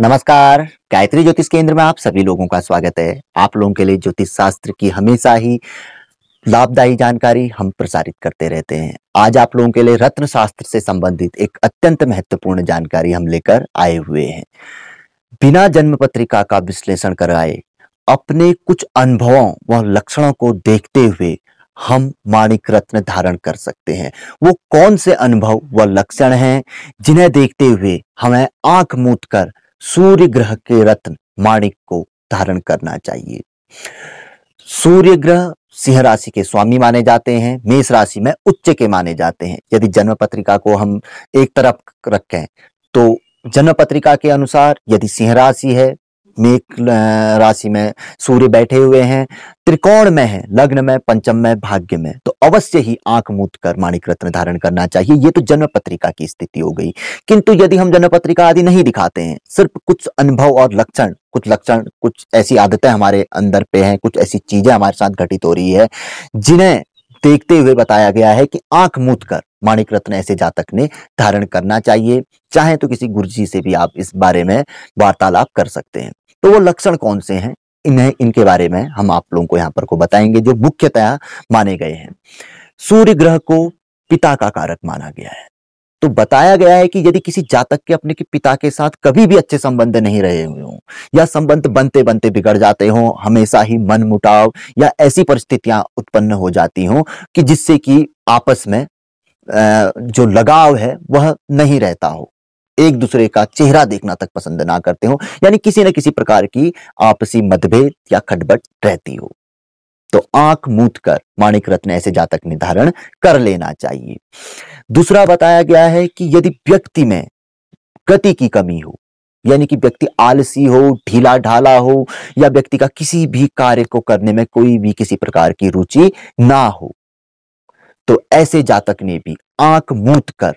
नमस्कार। गायत्री ज्योतिष केंद्र में आप सभी लोगों का स्वागत है। आप लोगों के लिए ज्योतिष शास्त्र की हमेशा ही लाभदायी जानकारी हम प्रसारित करते रहते हैं। आज आप लोगों के लिए रत्न शास्त्र से संबंधित एक अत्यंत महत्वपूर्ण जानकारी हम लेकर आए हुए हैं। बिना जन्म पत्रिका का विश्लेषण कराए अपने कुछ अनुभवों व लक्षणों को देखते हुए हम माणिक रत्न धारण कर सकते हैं। वो कौन से अनुभव व लक्षण हैं जिन्हें देखते हुए हमें आंख मूंद कर सूर्य ग्रह के रत्न माणिक को धारण करना चाहिए। सूर्य ग्रह सिंह राशि के स्वामी माने जाते हैं, मेष राशि में उच्च के माने जाते हैं। यदि जन्म पत्रिका को हम एक तरफ रखें तो जन्म पत्रिका के अनुसार यदि सिंह राशि है, मेष राशि में सूर्य बैठे हुए हैं, त्रिकोण में है, लग्न में, पंचम में, भाग्य में, तो अवश्य ही आंख मूंद कर माणिक रत्न धारण करना चाहिए। ये तो जन्म पत्रिका की स्थिति हो गई। किंतु यदि हम जन्म पत्रिका आदि नहीं दिखाते हैं, सिर्फ कुछ अनुभव और लक्षण, कुछ ऐसी आदतें हमारे अंदर पे हैं, कुछ ऐसी चीजें हमारे साथ घटित हो रही है जिन्हें देखते हुए बताया गया है कि आंख मूंद कर माणिक रत्न ऐसे जातक ने धारण करना चाहिए। चाहे तो किसी गुरुजी से भी आप इस बारे में वार्तालाप कर सकते हैं। तो वो लक्षण कौन से हैं, इनके बारे में हम आप लोगों को यहाँ पर को बताएंगे जो मुख्यतः माने गए हैं। सूर्य ग्रह को पिता का कारक माना गया है। तो बताया गया है कि यदि किसी जातक के अपने के पिता के साथ कभी भी अच्छे संबंध नहीं रहे हुए हों या संबंध बनते बनते बिगड़ जाते हों, हमेशा ही मनमुटाव या ऐसी परिस्थितियां उत्पन्न हो जाती हों कि जिससे कि आपस में जो लगाव है वह नहीं रहता हो, एक दूसरे का चेहरा देखना तक पसंद ना करते हो, यानी किसी न किसी प्रकार की आपसी मतभेद या खटबट रहती हो, तो आंख मूंद कर माणिक रत्न ऐसे जातक ने धारण कर लेना चाहिए। दूसरा बताया गया है कि यदि व्यक्ति में गति की कमी हो, यानी कि व्यक्ति आलसी हो, ढीला ढाला हो, या व्यक्ति का किसी भी कार्य को करने में कोई भी किसी प्रकार की रुचि ना हो, तो ऐसे जातक ने भी आंख मूंद कर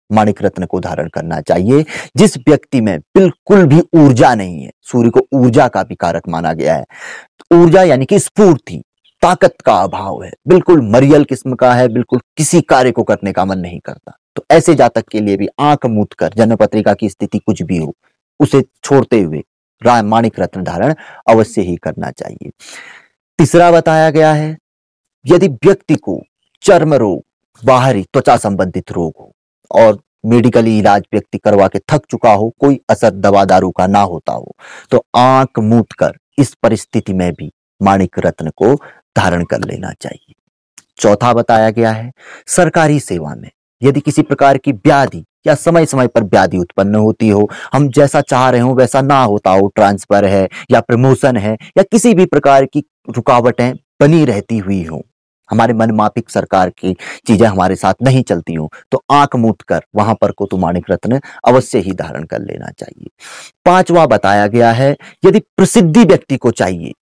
माणिक रत्न को धारण करना चाहिए। जिस व्यक्ति में बिल्कुल भी ऊर्जा नहीं है, सूर्य को ऊर्जा का भी कारक माना गया है, ऊर्जा यानी कि स्फूर्ति, ताकत का अभाव है, बिल्कुल मरियल किस्म का है, बिल्कुल किसी कार्य को करने का मन नहीं करता, तो ऐसे जातक के लिए भी आंख मूंद कर जन्म पत्रिका की स्थिति कुछ भी हो उसे छोड़ते हुए माणिक रत्न धारण अवश्य ही करना चाहिए। तीसरा बताया गया है यदि व्यक्ति को चर्म रोग, बाहरी त्वचा संबंधित रोग हो और मेडिकली इलाज व्यक्ति करवा के थक चुका हो, कोई असर दवा दारू का ना होता हो, तो आंख मूंद कर इस परिस्थिति में भी माणिक रत्न को धारण कर लेना चाहिए। चौथा बताया गया है सरकारी सेवा में यदि किसी प्रकार की व्याधि या समय समय पर व्याधि उत्पन्न होती हो, हम जैसा चाह रहे हो वैसा ना होता हो, ट्रांसफर है या प्रमोशन है या किसी भी प्रकार की रुकावटें बनी रहती हुई हो, हमारे मनमाफिक सरकार की चीजें हमारे साथ नहीं चलती हो, तो आंख मूंद कर वहां पर को तो माणिक रत्न अवश्य ही धारण कर लेना चाहिए। पांचवा बताया गया है यदि प्रसिद्धि व्यक्ति को चाहिए,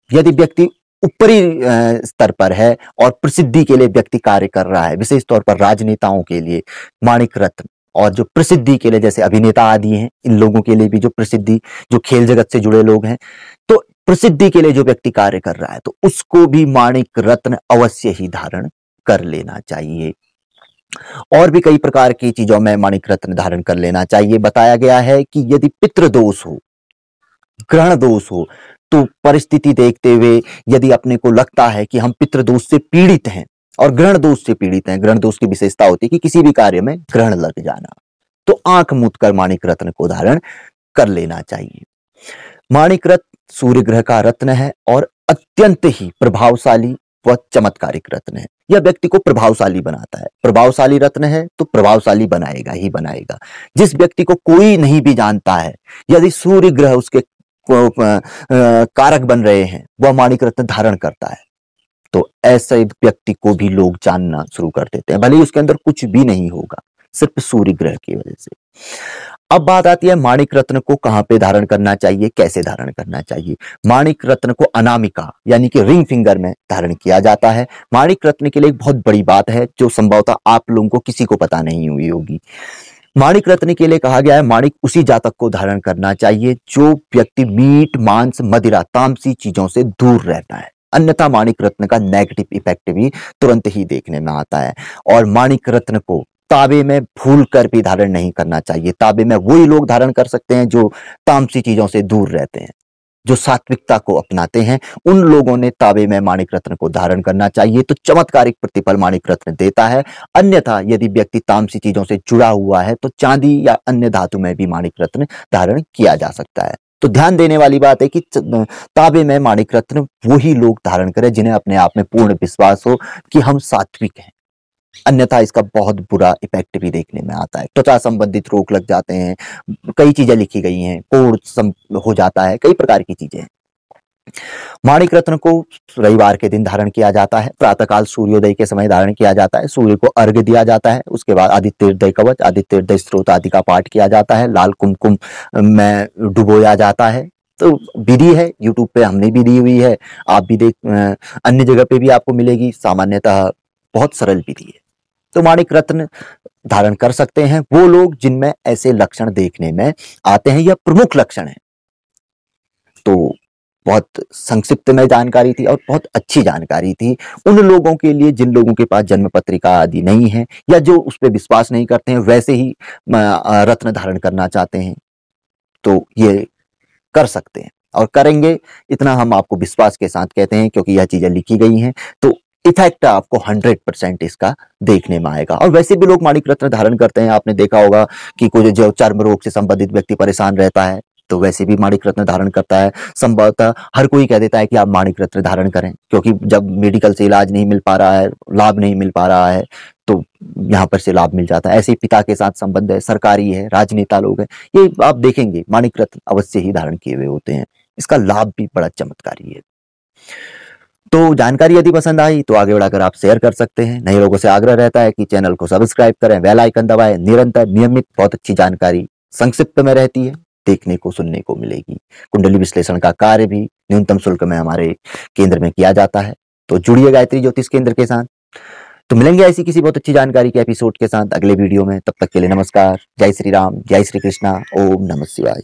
यदि व्यक्ति ऊपरी स्तर पर है और प्रसिद्धि के लिए व्यक्ति कार्य कर रहा है, विशेष तौर पर राजनेताओं के लिए माणिक रत्न, और जो प्रसिद्धि के लिए जैसे अभिनेता आदि हैं, इन लोगों के लिए भी जो प्रसिद्धि, जो खेल जगत से जुड़े लोग हैं, तो प्रसिद्धि के लिए जो व्यक्ति कार्य कर रहा है तो उसको भी माणिक रत्न अवश्य ही धारण कर लेना चाहिए। और भी कई प्रकार की चीजों में माणिक रत्न धारण कर लेना चाहिए। बताया गया है कि यदि पितृ दोष हो, ग्रहण दोष हो, तो परिस्थिति देखते हुए यदि अपने को लगता है कि हम पितृदोष से पीड़ित हैं और ग्रहण दोष से पीड़ित हैं, ग्रहण दोष की विशेषता होती है कि किसी भी कार्य में ग्रहण लग जाना, तो आंख मूंद कर माणिक रत्न को धारण कर लेना चाहिए। माणिक रत्न सूर्य ग्रह का रत्न है और अत्यंत ही प्रभावशाली व चमत्कारिक रत्न है। यह व्यक्ति को प्रभावशाली बनाता है। प्रभावशाली रत्न है तो प्रभावशाली बनाएगा ही बनाएगा। जिस व्यक्ति को कोई नहीं भी जानता है, यदि सूर्य ग्रह उसके कारक बन रहे हैं, वह माणिक रत्न धारण करता है, तो ऐसे व्यक्ति को भी लोग जानना शुरू कर देते हैं, भले ही उसके अंदर कुछ भी नहीं होगा, सिर्फ सूर्य ग्रह की वजह से। अब बात आती है माणिक रत्न को कहां पे धारण करना चाहिए, कैसे धारण करना चाहिए। माणिक रत्न को अनामिका यानी कि रिंग फिंगर में धारण किया जाता है। माणिक रत्न के लिए एक बहुत बड़ी बात है जो संभवतः आप लोगों को किसी को पता नहीं हुई होगी। माणिक रत्न के लिए कहा गया है माणिक उसी जातक को धारण करना चाहिए जो व्यक्ति मीट, मांस, मदिरा, तामसी चीजों से दूर रहता है, अन्यथा माणिक रत्न का नेगेटिव इफेक्ट भी तुरंत ही देखने में आता है। और माणिक रत्न को ताबे में भूल कर भी धारण नहीं करना चाहिए। ताबे में वही लोग धारण कर सकते हैं जो तामसी चीजों से दूर रहते हैं, जो सात्विकता को अपनाते हैं। उन लोगों ने ताबे में माणिक रत्न को धारण करना चाहिए, तो चमत्कारिक प्रतिफल माणिक रत्न देता है। अन्यथा यदि व्यक्ति तामसी चीजों से जुड़ा हुआ है तो चांदी या अन्य धातु में भी माणिक रत्न धारण किया जा सकता है। तो ध्यान देने वाली बात है कि ताबे में माणिक रत्न वही लोग धारण करें जिन्हें अपने आप में पूर्ण विश्वास हो कि हम सात्विक हैं। अन्यथा इसका बहुत बुरा इफेक्ट भी देखने में आता है। त्वचा संबंधित रोग लग जाते हैं, कई चीजें लिखी गई हैं, कोढ़ हो जाता है, कई प्रकार की चीजें। माणिक रत्न को रविवार के दिन धारण किया जाता है, प्रातःकाल सूर्योदय के समय धारण किया जाता है, सूर्य को अर्घ्य दिया जाता है, उसके बाद आदित्य हृदय कवच, आदित्य हृदय स्त्रोत आदि का पाठ किया जाता है, लाल कुमकुम में डुबोया जाता है। तो विधि है, यूट्यूब पे हमने भी दी हुई है, आप भी अन्य जगह पे भी आपको मिलेगी। सामान्यतः बहुत सरल विधि है। तो माणिक रत्न धारण कर सकते हैं वो लोग जिनमें ऐसे लक्षण देखने में आते हैं या प्रमुख लक्षण है। तो बहुत संक्षिप्त में जानकारी थी और बहुत अच्छी जानकारी थी उन लोगों के लिए जिन लोगों के पास जन्म पत्रिका आदि नहीं है या जो उस पर विश्वास नहीं करते हैं, वैसे ही रत्न धारण करना चाहते हैं तो ये कर सकते हैं और करेंगे, इतना हम आपको विश्वास के साथ कहते हैं क्योंकि यह चीजें लिखी गई हैं। तो इफेक्ट आपको 100% इसका देखने में आएगा। और वैसे भी लोग माणिक रत्न धारण करते हैं, आपने देखा होगा कि कुछ जो चर्म रोग से संबंधित व्यक्ति परेशान रहता है तो वैसे भी माणिक रत्न धारण करता है। संभवतः हर कोई कह देता है कि आप माणिक रत्न धारण करें, क्योंकि जब मेडिकल से इलाज नहीं मिल पा रहा है, लाभ नहीं मिल पा रहा है, तो यहाँ पर से लाभ मिल जाता है। ऐसे ही पिता के साथ संबंध है, सरकारी है, राजनेता लोग हैं, ये आप देखेंगे माणिक रत्न अवश्य ही धारण किए हुए होते हैं। इसका लाभ भी बड़ा चमत्कारी है। तो जानकारी यदि पसंद आई तो आगे बढ़ाकर आप शेयर कर सकते हैं। नए लोगों से आग्रह रहता है कि चैनल को सब्सक्राइब करें, बेल आइकन दबाएं। निरंतर नियमित बहुत अच्छी जानकारी संक्षिप्त में रहती है, देखने को सुनने को मिलेगी। कुंडली विश्लेषण का कार्य भी न्यूनतम शुल्क में हमारे केंद्र में किया जाता है। तो जुड़िए गायत्री ज्योतिष केंद्र के साथ। तो मिलेंगे ऐसी किसी बहुत अच्छी जानकारी के एपिसोड के साथ अगले वीडियो में। तब तक के लिए नमस्कार, जय श्री राम, जय श्री कृष्णा, ओम नमः शिवाय।